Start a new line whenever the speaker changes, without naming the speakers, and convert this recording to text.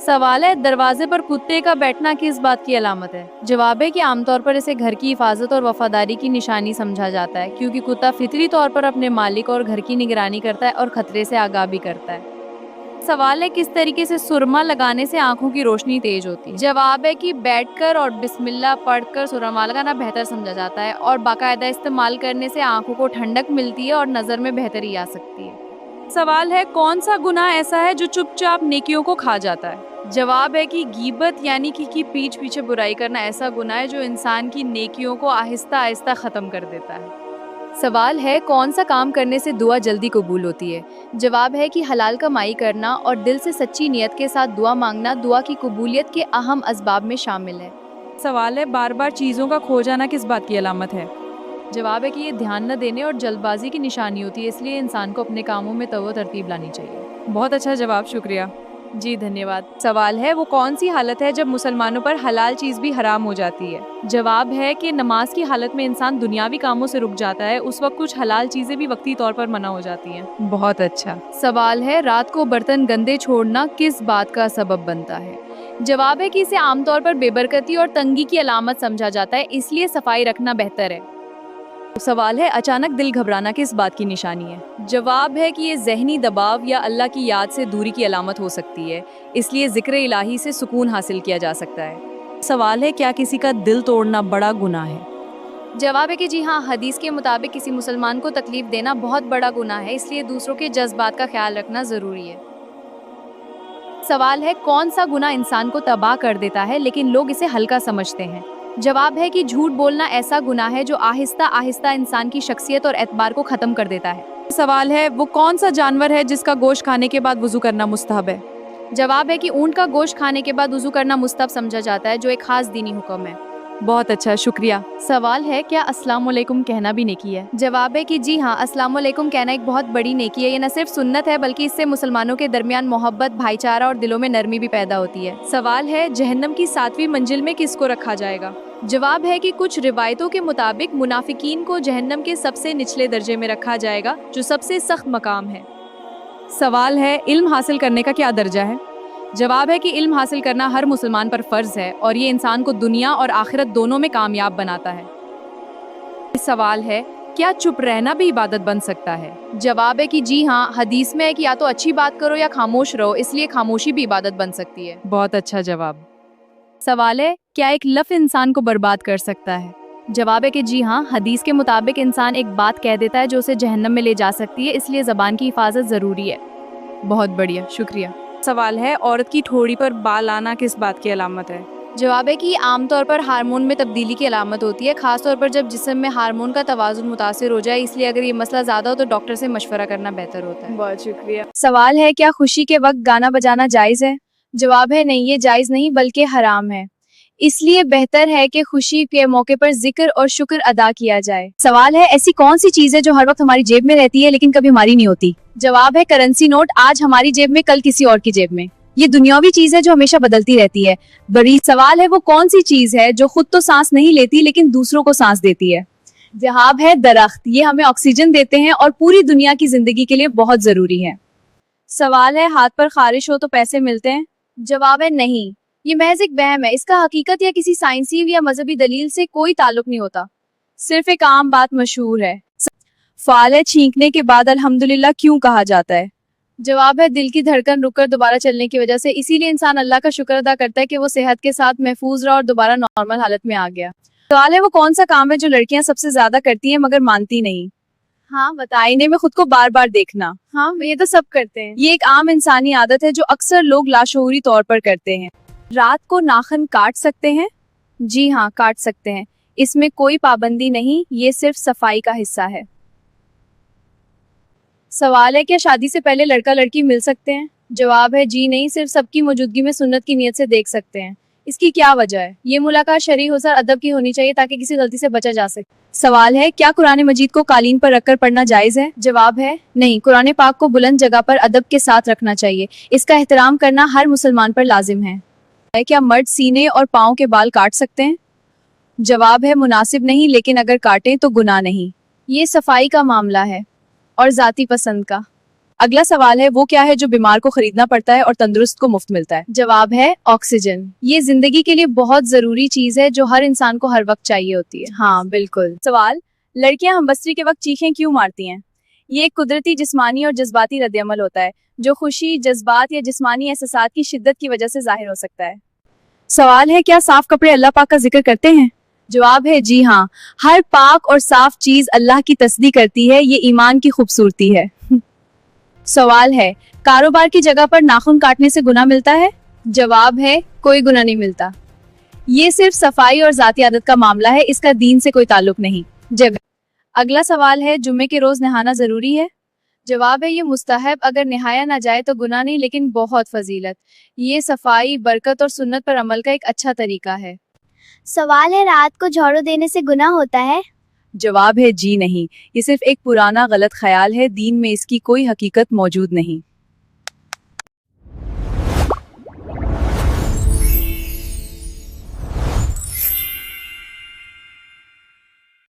सवाल है, दरवाजे पर कुत्ते का बैठना किस बात की अलामत है? जवाब है कि आमतौर पर इसे घर की हिफाजत और वफादारी की निशानी समझा जाता है, क्योंकि कुत्ता फितरी तौर पर अपने मालिक और घर की निगरानी करता है और खतरे से आगाह भी करता है। सवाल है, किस तरीके से सुरमा लगाने से आंखों की रोशनी तेज होती है? जवाब है कि बैठकर और बिस्मिल्लाह पढ़कर सुरमा लगाना बेहतर समझा जाता है और बाकायदा इस्तेमाल करने से आंखों को ठंडक मिलती है और नजर में बेहतरी आ सकती है। सवाल है, कौन सा गुनाह ऐसा है जो चुपचाप नेकियों को खा जाता है? जवाब है कि गीबत यानी कि पीठ पीछे बुराई करना ऐसा गुनाह है जो इंसान की नेकियों को आहिस्ता आहिस्ता खत्म कर देता है। सवाल है, कौन सा काम करने से दुआ जल्दी कबूल होती है? जवाब है कि हलाल कमाई करना और दिल से सच्ची नियत के साथ दुआ मांगना दुआ की कबूलियत के अहम असबाब में शामिल है। सवाल है, बार बार चीज़ों का खो जाना किस बात की अलामत है? जवाब है कि ये ध्यान न देने और जल्दबाजी की निशानी होती है, इसलिए इंसान को अपने कामों में तवो तरतीब लानी चाहिए। बहुत अच्छा जवाब, शुक्रिया। जी धन्यवाद। सवाल है, वो कौन सी हालत है जब मुसलमानों पर हलाल चीज़ भी हराम हो जाती है? जवाब है कि नमाज की हालत में इंसान दुनियावी कामों से रुक जाता है, उस वक्त कुछ हलाल चीज़ें भी वक्ती तौर पर मना हो जाती हैं। बहुत अच्छा। सवाल है, रात को बर्तन गंदे छोड़ना किस बात का सबब बनता है? जवाब है कि इसे आमतौर पर बेबरकती और तंगी की अलामत समझा जाता है, इसलिए सफाई रखना बेहतर है। सवाल है, अचानक दिल घबराना किस बात की निशानी है? जवाब है कि ये ज़हनी दबाव या अल्लाह की याद से दूरी की अलामत हो सकती है, इसलिए ज़िक्र इलाही से सुकून हासिल किया जा सकता है। सवाल है, क्या किसी का दिल तोड़ना बड़ा गुनाह है? जवाब है कि जी हाँ, हदीस के मुताबिक किसी मुसलमान को तकलीफ देना बहुत बड़ा गुनाह है, इसलिए दूसरों के जज्बात का ख्याल रखना ज़रूरी है। सवाल है, कौन सा गुनाह इंसान को तबाह कर देता है लेकिन लोग इसे हल्का समझते हैं? जवाब है कि झूठ बोलना ऐसा गुनाह है जो आहिस्ता आहिस्ता इंसान की शख्सियत और एतबार को खत्म कर देता है। सवाल है, वो कौन सा जानवर है जिसका गोश्त खाने के बाद वुजू करना मुस्तहब है? जवाब है कि ऊंट का गोश्त खाने के बाद वुजू करना मुस्तहब समझा जाता है, जो एक खास दीनी हुक्म है। बहुत अच्छा, शुक्रिया। सवाल है, क्या अस्सलाम वालेकुम कहना भी नेकी है? जवाब है कि जी हाँ, अस्सलाम वालेकुम कहना एक बहुत बड़ी नेकी है। ये न सिर्फ सुन्नत है बल्कि इससे मुसलमानों के दरमियान मोहब्बत, भाईचारा और दिलों में नरमी भी पैदा होती है। सवाल है, जहन्नम की 7वीं मंजिल में किसको रखा जाएगा? जवाब है कि कुछ रिवायतों के मुताबिक मुनाफिकीन को जहन्नम के सबसे निचले दर्जे में रखा जाएगा, जो सबसे सख्त मकाम है। सवाल है, इल्म हासिल करने का क्या दर्जा है? जवाब है कि इल्म हासिल करना हर मुसलमान पर फर्ज है और ये इंसान को दुनिया और आखिरत दोनों में कामयाब बनाता है। सवाल है, क्या चुप रहना भी इबादत बन सकता है? जवाब है कि जी हाँ, हदीस में है कि या तो अच्छी बात करो या खामोश रहो, इसलिए खामोशी भी इबादत बन सकती है। बहुत अच्छा जवाब। सवाल है, क्या एक लफ्ज़ इंसान को बर्बाद कर सकता है? जवाब है कि जी हाँ, हदीस के मुताबिक इंसान एक बात कह देता है जो उसे जहन्नम में ले जा सकती है, इसलिए ज़बान की हिफाजत ज़रूरी है। बहुत बढ़िया, शुक्रिया। सवाल है, औरत की ठोड़ी पर बाल आना किस बात की अलामत है? जवाब है कि ये आमतौर पर हार्मोन में तब्दीली की अलामत होती है, खासतौर पर जब जिस्म में हार्मोन का तवाज़ुन मुतासिर हो जाए, इसलिए अगर ये मसला ज़्यादा हो तो डॉक्टर से मशवरा करना बेहतर होता है। बहुत शुक्रिया। सवाल है, क्या खुशी के वक्त गाना बजाना जायज़ है? जवाब है नहीं, ये जायज़ नहीं बल्कि हराम है, इसलिए बेहतर है कि खुशी के मौके पर जिक्र और शुक्र अदा किया जाए। सवाल है, ऐसी कौन सी चीज़ है जो हर वक्त हमारी जेब में रहती है लेकिन कभी हमारी नहीं होती? जवाब है, करेंसी नोट। आज हमारी जेब में, कल किसी और की जेब में। ये दुनियावी चीज है जो हमेशा बदलती रहती है। बड़ी सवाल है, वो कौन सी चीज है जो खुद तो सांस नहीं लेती लेकिन दूसरों को सांस देती है? जवाब है, दरख्त। ये हमें ऑक्सीजन देते हैं और पूरी दुनिया की जिंदगी के लिए बहुत जरूरी है। सवाल है, हाथ पर खारिश हो तो पैसे मिलते हैं? जवाब है नहीं, ये महज एक वहम है। इसका हकीकत या किसी साइंसी या मजहबी दलील से कोई ताल्लुक नहीं होता, सिर्फ एक आम बात मशहूर है। सवाल है, छींकने के बाद अल्हम्दुलिल्लाह क्यों कहा जाता है? जवाब है, दिल की धड़कन रुककर दोबारा चलने की वजह से, इसीलिए इंसान अल्लाह का शुक्र अदा करता है कि वो सेहत के साथ महफूज रहा और दोबारा नॉर्मल हालत में आ गया। सवाल है, वो कौन सा काम है जो लड़कियां सबसे ज्यादा करती हैं मगर मानती नहीं? हाँ बता, आईने में खुद को बार बार देखना। हाँ, ये तो सब करते हैं। ये एक आम इंसानी आदत है जो अक्सर लोग लाशऊरी तौर पर करते हैं। रात को नाखून काट सकते हैं? जी हाँ, काट सकते हैं, इसमें कोई पाबंदी नहीं, ये सिर्फ सफाई का हिस्सा है। सवाल है, क्या शादी से पहले लड़का लड़की मिल सकते हैं? जवाब है, जी नहीं, सिर्फ सबकी मौजूदगी में सुन्नत की नियत से देख सकते हैं। इसकी क्या वजह है? ये मुलाकात शरई हो सर अदब की होनी चाहिए ताकि किसी गलती से बचा जा सके। सवाल है, क्या कुरान मजीद को कालीन पर रखकर पढ़ना जायज है? जवाब है नहीं, कुरान पाक को बुलंद जगह पर अदब के साथ रखना चाहिए, इसका एहतराम करना हर मुसलमान पर लाजिम है। क्या मर्द सीने और पाँव के बाल काट सकते हैं? जवाब है, मुनासिब नहीं, लेकिन अगर काटें तो गुनाह नहीं। ये सफाई का मामला है और जाती पसंद का।
اگلا سوال ہے وہ کیا ہے جو بیمار کو خریدنا پڑتا ہے اور تندرست کو مفت ملتا ہے؟
جواب ہے آکسیجن. یہ زندگی کے لیے بہت ضروری چیز ہے جو ہر انسان کو ہر وقت چاہیے ہوتی ہے.
ہاں بالکل. سوال، لڑکیاں ہم بستری کے وقت چیخیں کیوں مارتی ہیں؟ یہ ایک قدرتی جسمانی اور جذباتی رد عمل ہوتا ہے جو خوشی، جذبات یا جسمانی احساسات کی شدت کی وجہ سے ظاہر ہو سکتا ہے. سوال ہے کیا صاف کپڑے اللہ پاک کا ذکر کرتے ہیں؟ جواب ہے جی ہاں، ہر پاک اور صاف چیز اللہ کی تصدیق کرتی ہے، یہ ایمان کی خوبصورتی ہے. سوال ہے کاروبار کی جگہ پر ناخن کاٹنے سے گناہ ملتا ہے؟
جواب ہے کوئی گناہ نہیں ملتا.
یہ صرف صفائی اور ذاتی عادت کا معاملہ ہے، اس کا دین سے کوئی تعلق نہیں. اگلا سوال ہے جمعے کے روز نہانا ضروری ہے؟
جواب ہے یہ مستحب، اگر نہایا نہ جائے تو گناہ نہیں لیکن بہت فضیلت. یہ صفائی، برکت اور سنت پر عمل کا ایک اچھا طریقہ ہے.
سوال ہے رات کو جھاڑو دینے سے گناہ ہوتا ہے؟
جواب ہے جی نہیں، یہ صرف ایک پرانا غلط خیال ہے، دین میں اس کی کوئی حقیقت موجود نہیں.